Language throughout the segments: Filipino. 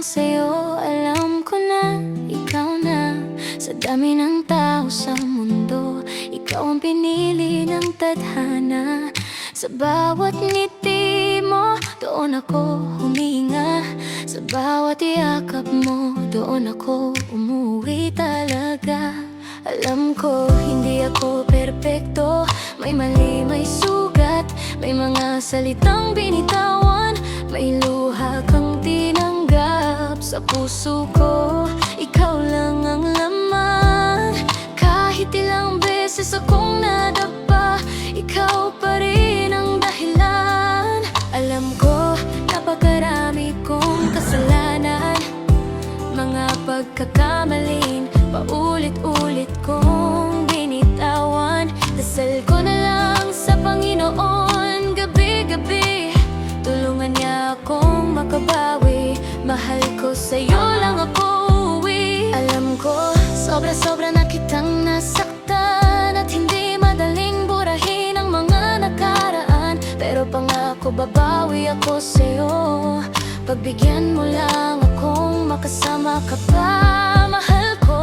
lang sa'yo, alam ko na ikaw na. Sa dami ng tao sa mundo, ikaw ang pinili ng tadhana. Sa bawat ngiti mo, doon ako huminga. Sa bawat yakap mo, doon ako umuwi talaga. Alam ko, hindi ako perpekto. May mali, may sugat, may mga salitang binitawan, may luha kang tinanggap. Sa puso ko, ikaw lang ang laman. Kahit ilang beses akong nadapa, ikaw pa rin ang dahilan. Alam ko, napakarami kong kasalanan, mga pagkakamaling paulit-ulit kong binitawan. Dasal ko na lang sa Panginoon gabi-gabi, tulungan niya akong makabawi. Mahal ko, sa'yo lang ako uwi. Alam ko, sobra-sobra na kitang nasaktan, at hindi madaling burahin ang mga nakaraan. Pero pangako, babawi ako sa'yo. Pagbigyan mo lang akong makasama ka pa. Mahal ko,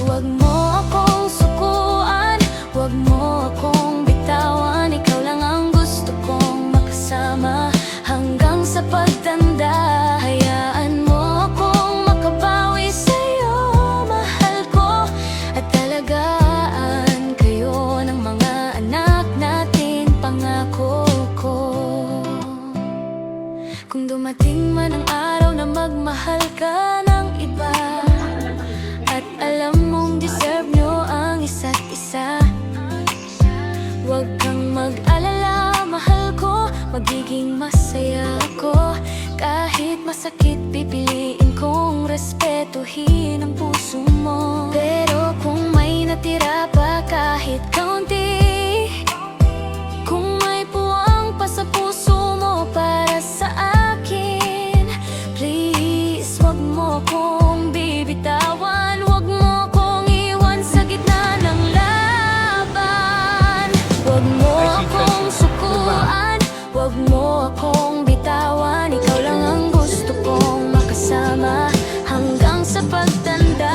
huwag mo akong sukuan, huwag mo akong bitawan. Ikaw lang ang gusto kong makasama hanggang sa pagtanda. Hayaan mo akong makabawi sa'yo, mahal ko, at talagaan kayo ng mga anak natin, pangako ko. Kung dumating man ang araw na magmahal ka ng iba, at alam mong deserve nyo ang isa't isa, huwag kang mag-alala, mahal ko, magiging masaya ako. Kahit masakit, pipiliin kong respetuhin ang puso mo. Pero kung may natira pa kahit kaunti, kung may puwang pa sa puso mo para sa akin, please, wag mo akong bibitawan. Wag mo akong iwan sa gitna ng laban. Wag mo akong sukuan, wag mo akong bitawan. Ikaw lang ang gusto kong makasama hanggang sa pagtanda.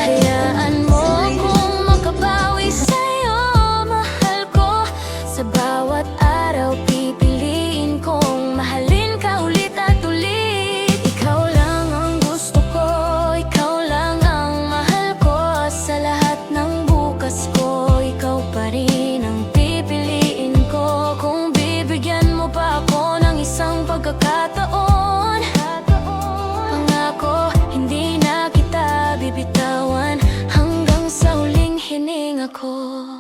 Hayaan mo akong makabawi sa'yo, mahal ko. Sa bawat araw, pipiliin kong mahalin ka ulit at ulit. Ikaw lang ang gusto ko, ikaw lang ang mahal ko. Sa lahat ng bukas ko, ikaw pa rin ang pipiliin ko. Kung bibigyan mo pa ako ng isang pagkakataon, pangako, hindi na kita bibitawan hanggang sa huling hininga ko.